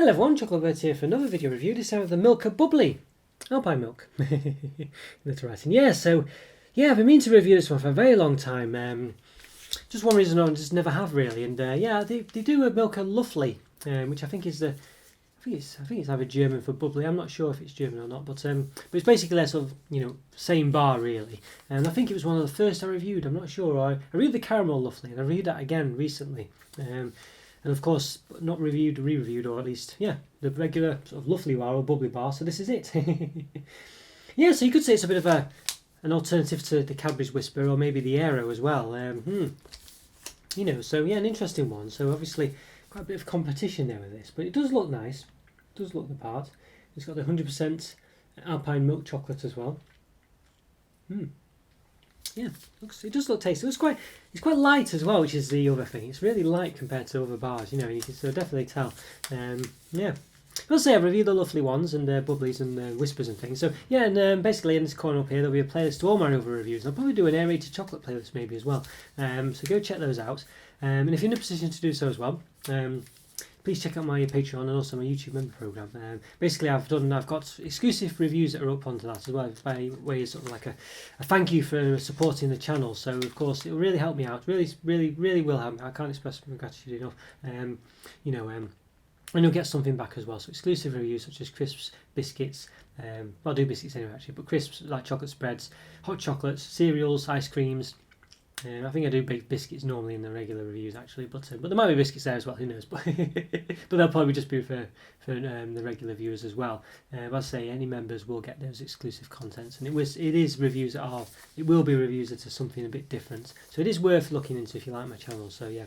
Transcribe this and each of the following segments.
Hello everyone, Chocolo here for another video review, this time of the Milka Bubbly Alpine milk. That's right. And yeah, I've been meaning to review this one for a very long time. Just one reason I just never have really. And yeah, they do a Milka Lovely, which I think is I think it's either German for bubbly. I'm not sure if it's German or not, but it's basically their sort of same bar really. And I think it was one of the first I reviewed. I'm not sure. I reviewed the Caramel Lovely, and I reviewed that again recently. And of course, not reviewed, re-reviewed, or at least, yeah, the regular sort of Lovely bar or bubbly bar, so this is it. Yeah, so you could say it's a bit of an alternative to the Cadbury's Whisper, or maybe the Aero as well. So yeah, an interesting one. So obviously, quite a bit of competition there with this, but it does look nice. It does look the part. It's got the 100% Alpine milk chocolate as well. Yeah, it does look tasty. It's quite light as well, which is the other thing. It's really light compared to other bars, you can so definitely tell. Yeah, I'll say I've reviewed the Lovely ones and bubblies and whispers and things. So yeah, and basically in this corner up here there'll be a playlist to all my other reviews. I'll probably do an aerated chocolate playlist maybe as well. So go check those out. And if you're in a position to do so as well, please check out my Patreon and also my YouTube member program. Basically, I've got exclusive reviews that are up onto that as well, by way of sort of like a thank you for supporting the channel. So of course, it will really help me out. Really will help me. I can't express my gratitude enough. And you'll get something back as well. So exclusive reviews such as crisps, biscuits. I'll do biscuits anyway actually, but crisps like chocolate spreads, hot chocolates, cereals, ice creams. I think I do bake biscuits normally in the regular reviews actually, but there might be biscuits there as well. Who knows? But they'll probably just be for the regular viewers as well. But I say any members will get those exclusive contents, and it is reviews that it will be reviews that are something a bit different. So it is worth looking into if you like my channel. So yeah.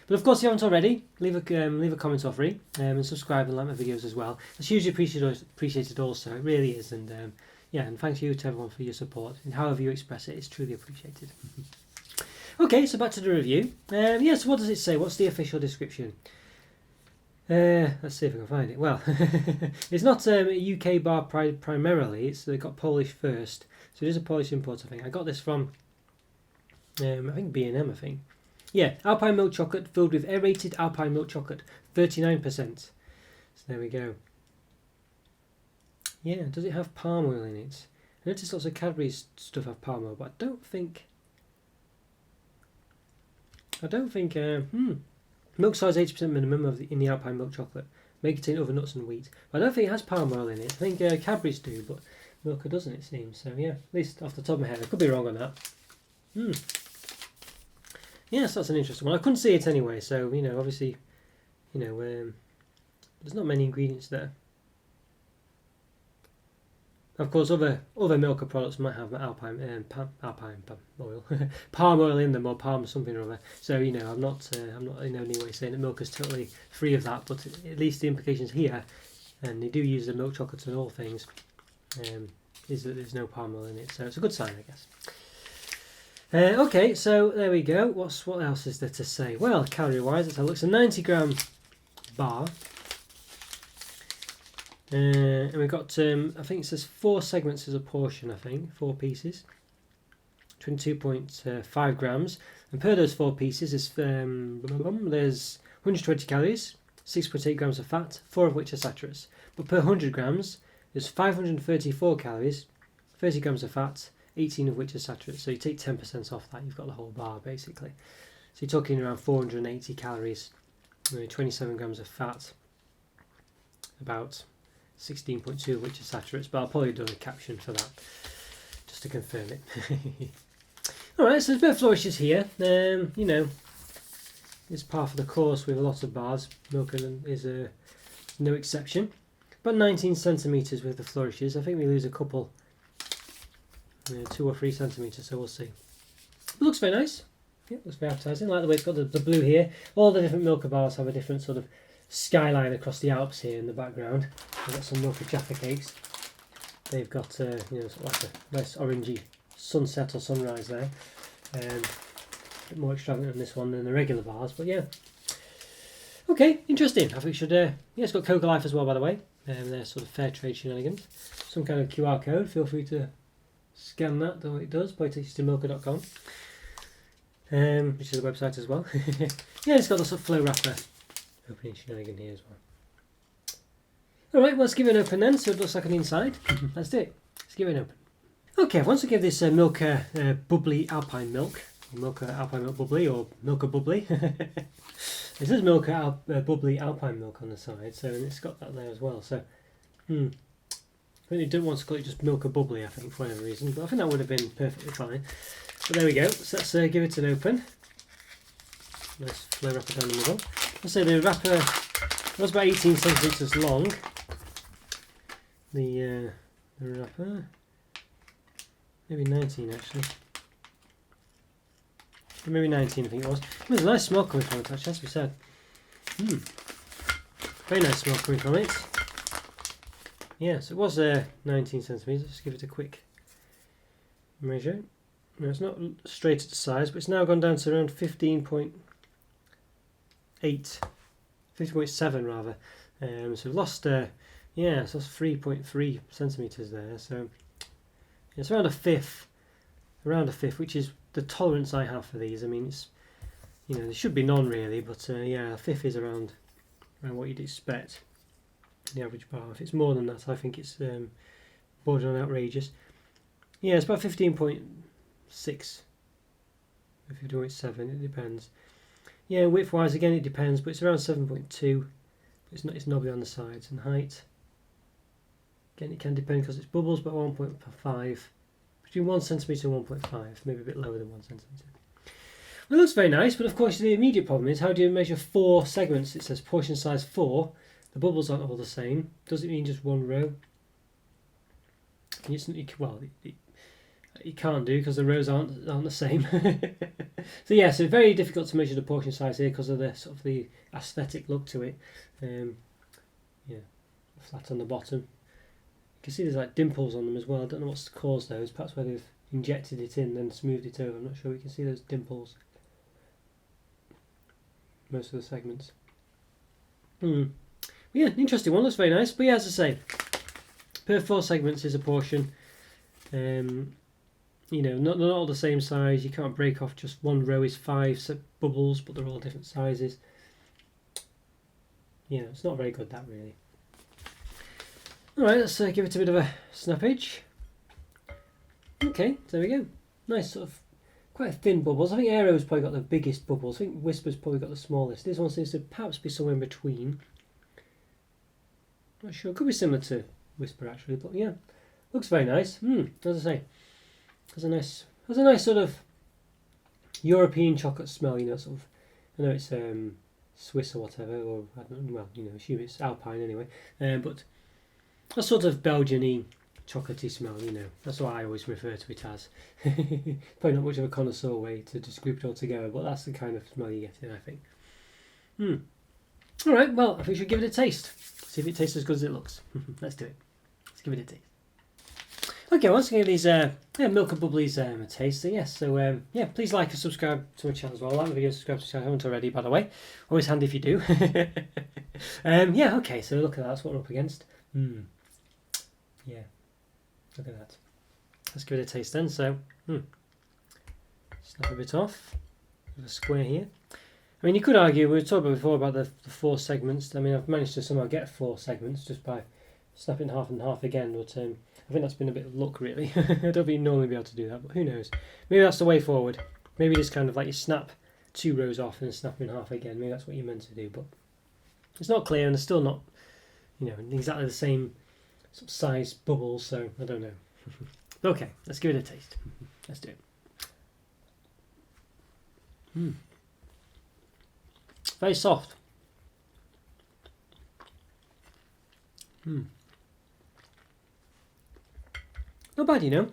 But of course, if you haven't already, leave a comment or free, and subscribe and like my videos as well. It's hugely appreciated also. It really is, and yeah, and thank you to everyone for your support and however you express it. It's truly appreciated. Okay, so back to the review. Yeah, so what does it say? What's the official description? Let's see if I can find it. Well, it's not a UK bar primarily. They've got Polish first, so it is a Polish import. I think I got this from I think B&M. I think. Yeah, Alpine milk chocolate filled with aerated Alpine milk chocolate, 39%. So there we go. Yeah, does it have palm oil in it? I noticed lots of Cadbury's stuff have palm oil, but I don't think milk size 80% minimum in the Alpine milk chocolate. May contain other nuts and wheat. But I don't think it has palm oil in it. I think Cadbury's do, but Milka doesn't, it seems. So yeah, at least off the top of my head, I could be wrong on that. Yes, that's an interesting one. I couldn't see it anyway, so obviously, there's not many ingredients there. Of course, other Milka products might have Alpine palm oil, palm oil in them, or palm something or other. So I'm not in any way saying that Milka's totally free of that, but at least the implications here, and they do use the milk chocolates and all things, is that there's no palm oil in it. So it's a good sign, I guess. Okay, so there we go. What else is there to say? Well, calorie-wise, let's have a look. It's a 90-gram bar. And we've got, I think it says 4 segments as a portion, I think, 4 pieces, 22.5 grams. And per those 4 pieces, there's 120 calories, 6.8 grams of fat, 4 of which are saturates. But per 100 grams, there's 534 calories, 30 grams of fat, 18 of which are saturates. So you take 10% off that, you've got the whole bar, basically. So you're talking around 480 calories, 27 grams of fat, about 16.2 of which are saturates, but I'll probably do a caption for that just to confirm it. Alright, so there's a bit of flourishes here. It's par for the course with a lot of bars. Milka is no exception. About 19 centimetres with the flourishes. I think we lose a couple, 2 or 3 centimetres, so we'll see. It looks very nice. Yeah, looks very appetising. I like the way it's got the blue here. All the different Milka bars have a different sort of skyline across the Alps here in the background. We've got some Milka Jaffa cakes. They've got sort of like a nice orangey sunset or sunrise there. A bit more extravagant on this one than the regular bars, but yeah. Okay, interesting. I think we should. Yeah, it's got Coca Life as well, by the way. They're sort of fair trade shenanigans. Some kind of QR code. Feel free to scan that. Though it does. Point it to milka.com, which is a website as well. Yeah, it's got the sort of flow wrapper opening shenanigan here as well. Alright, let's give it an open then, so it looks like on the inside. Let's do it. Let's give it an open. Okay, once I give this Milka Bubbly Alpine milk, Milka Alpine Milk Bubbly, or Milka Bubbly. It says Milka Bubbly Alpine milk on the side, so and it's got that there as well. So, I think they don't want to call it just Milka Bubbly, I think, for whatever reason, but I think that would have been perfectly fine. But there we go. So let's give it an open. Nice flow wrapper down the middle. Let's say the wrapper was about 18 centimeters long. The wrapper, maybe 19 actually. Maybe 19 I think it was. There's a nice smell coming from it actually, as we said. Very nice smell coming from it. Yes, it was 19 centimeters. Just give it a quick measure. No, it's not straight at the size, but it's now gone down to around 15.8, 15.7 rather. So we've lost, yeah, so that's 3.3 centimeters there. So it's around a fifth, which is the tolerance I have for these. I mean, it's, you know, there should be none really, but yeah, a fifth is around what you'd expect. The average bar. If it's more than that, I think it's bordering on outrageous. Yeah, it's about 15.6, 15.7. It depends. Yeah, width-wise, again, it depends, but it's around 7.2. It's not. It's knobby on the sides. And height, again, it can depend because it's bubbles, but 1.5, between 1 centimeter and 1.5, maybe a bit lower than 1 centimeter. Well, it looks very nice, but of course the immediate problem is how do you measure 4 segments? It says portion size 4. The bubbles aren't all the same. Does it mean just one row? Well, you can't do because the rows aren't the same. So yeah, so very difficult to measure the portion size here because of the sort of the aesthetic look to it. Yeah, flat on the bottom. You can see there's like dimples on them as well. I don't know what's caused those. Perhaps where they've injected it in and smoothed it over. I'm not sure. You can see those dimples. Most of the segments. Yeah, interesting one. Looks very nice. But yeah, as I say, per 4 segments is a portion. You know, not all the same size. You can't break off just one row is 5 bubbles, but they're all different sizes. Yeah, it's not very good, that really. Alright, let's give it a bit of a snappage. Okay, there we go. Nice sort of quite thin bubbles. I think Aero's probably got the biggest bubbles. I think Whisper's probably got the smallest. This one seems to perhaps be somewhere in between. Not sure. Could be similar to Whisper actually, but yeah, looks very nice. As I say, has a nice sort of European chocolate smell. You know, sort of. I know it's Swiss or whatever, or I don't know. Well, you know, assume it's Alpine anyway. But a sort of Belgian-y chocolatey smell. You know, that's what I always refer to it as. Probably not much of a connoisseur way to just group it all together, but that's the kind of smell you get in, I think. All right. Well, I think we should give it a taste. See if it tastes as good as it looks. Let's do it. Let's give it a taste. Okay, once again, these Milka Bubblies a taste. So yes, so yeah, please like and subscribe to my channel as well. Like the video, subscribe to the channel. I haven't already, by the way. Always handy if you do. Yeah. Okay. So look at that. That's what we're up against. Yeah. Look at that. Let's give it a taste then. So, snap a bit off. There's a square here. I mean, you could argue, we were talking before about the 4 segments. I mean, I've managed to somehow get 4 segments just by snapping half and half again, but I think that's been a bit of luck, really. I don't think you'd normally be able to do that, but who knows. Maybe that's the way forward. Maybe just kind of like you snap 2 rows off and snap in half again. Maybe that's what you're meant to do, but it's not clear and they're still not, you know, exactly the same sort of size bubbles, so I don't know. Okay, let's give it a taste. Let's do it. Very soft. Not bad, you know.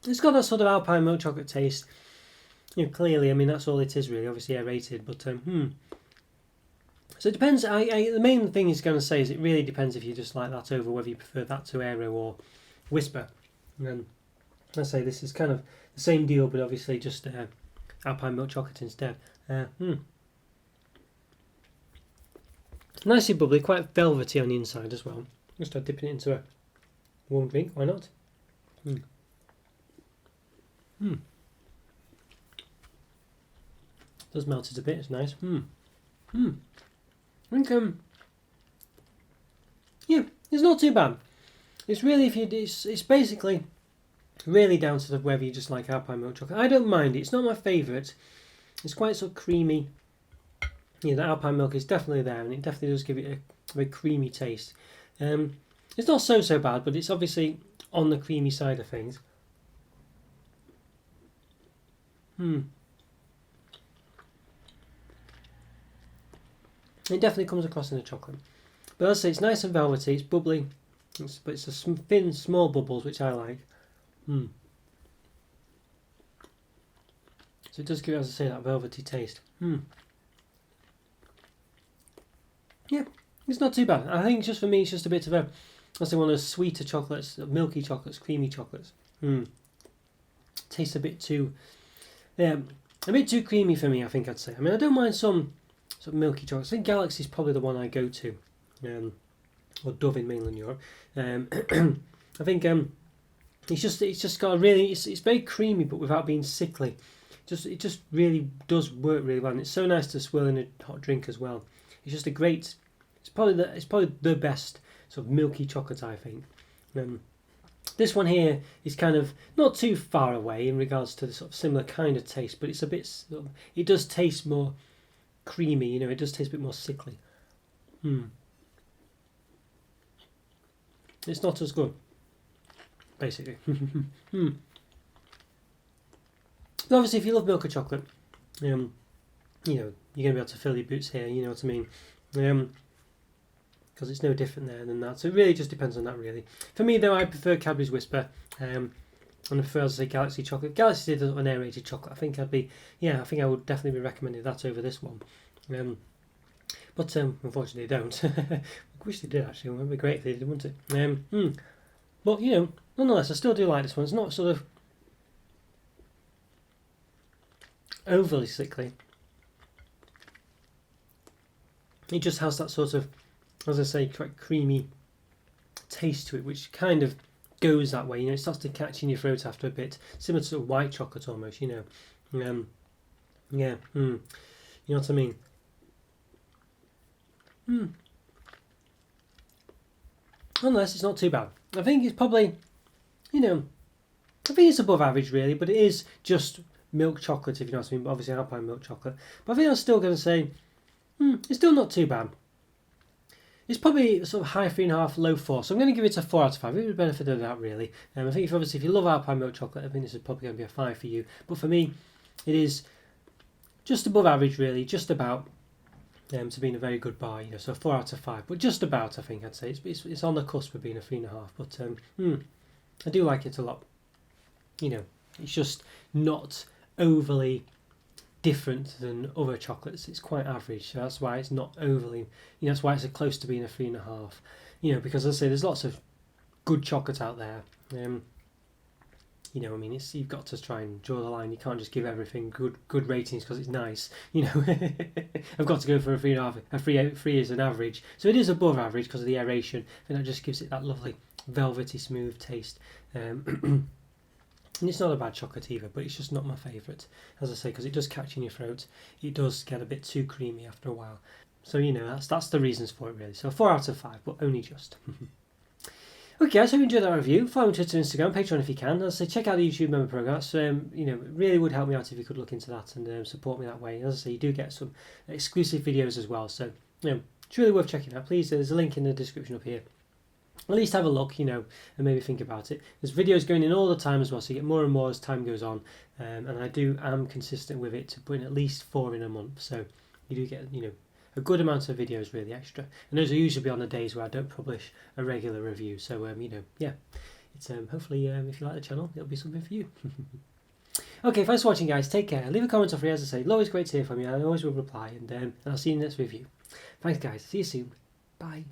It's got that sort of Alpine milk chocolate taste. You know, clearly, I mean, that's all it is really. Obviously aerated, but So it depends. The main thing he's going to say is it really depends if you just like that over whether you prefer that to Aero or Whisper. And I say this is kind of the same deal, but obviously just Alpine milk chocolate instead. Nicely bubbly, quite velvety on the inside as well. I'll start dipping it into a warm drink, why not? Does melt it a bit, it's nice. I think It's not too bad. It's really, it's basically really down to whether you just like Alpine milk chocolate. I don't mind it. It's not my favourite. It's quite sort of creamy. The Alpine milk is definitely there, and it definitely does give it a very creamy taste. It's not so bad, but it's obviously on the creamy side of things. It definitely comes across in the chocolate. But as I say, it's nice and velvety, it's bubbly, but it's a thin, small bubbles, which I like. So it does give it, as I say, that velvety taste. Yeah, it's not too bad. I think just for me, it's just a bit of a, I say, one of those sweeter chocolates, milky chocolates, creamy chocolates. Tastes a bit too, creamy for me, I think I'd say. I mean, I don't mind some sort of milky chocolates. I think Galaxy is probably the one I go to, or Dove in mainland Europe. I think it's just got a really, it's very creamy, but without being sickly. It just really does work really well, and it's so nice to swirl in a hot drink as well. It's just a great. It's probably the best sort of milky chocolate, I think. This one here is kind of not too far away in regards to the sort of similar kind of taste, but it's a bit. It does taste more creamy, it does taste a bit more sickly. It's not as good, basically. But obviously, if you love Milka chocolate, you're going to be able to fill your boots here. You know what I mean? Because it's no different there than that. So it really just depends on that, really. For me, though, I prefer Cadbury's Whisper. And I prefer, as I say, Galaxy chocolate. Galaxy did an aerated chocolate. I think I would definitely be recommending that over this one. But unfortunately, they don't. I wish they did, actually. It would be great if they did, wouldn't it? But, nonetheless, I still do like this one. It's not sort of overly sickly. It just has that sort of, as I say, quite creamy taste to it, which kind of goes that way. It starts to catch in your throat after a bit, similar to sort of white chocolate almost. You know what I mean? Nonetheless, it's not too bad. I think it's probably, I think it's above average really, but it is just milk chocolate, if you know what I mean. But obviously Alpine milk chocolate. But I think I'm still going to say, it's still not too bad. It's probably sort of high 3.5, low 4. So I'm going to give it a 4 out of 5. It would benefit of that really. I think if you love Alpine milk chocolate, I think this is probably going to be a 5 for you. But for me, it is just above average really, just about to being a very good bar. So 4 out of 5. But just about, I think I'd say it's on the cusp of being a 3.5. But I do like it a lot. It's just not overly different than other chocolates. It's quite average, so that's why it's not overly, that's why it's close to being a 3.5. Because as I say, there's lots of good chocolate out there. You've got to try and draw the line. You can't just give everything good ratings because it's nice. I've got to go for a 3.5. A 3 is an average, so it is above average because of the aeration, and that just gives it that lovely velvety smooth taste. And it's not a bad chocolate either, but it's just not my favourite, as I say, because it does catch in your throat. It does get a bit too creamy after a while. So, that's the reasons for it, really. So, 4 out of 5, but only just. Okay, guys, hope you enjoyed that review. Follow me on Twitter, Instagram, Patreon if you can. As I say, check out the YouTube member program. That's, it really would help me out if you could look into that and support me that way. As I say, you do get some exclusive videos as well. So, it's really worth checking out. Please, there's a link in the description up here. At least have a look, and maybe think about it. There's videos going in all the time as well, so you get more and more as time goes on. And I'm consistent with it to put in at least 4 in a month. So you do get, a good amount of videos really extra. And those will usually be on the days where I don't publish a regular review. So, it's hopefully, if you like the channel, it'll be something for you. Okay, thanks for watching, guys. Take care. Leave a comment off here, as I say. Always great to hear from you. I always will reply. And I'll see you in the next review. Thanks, guys. See you soon. Bye.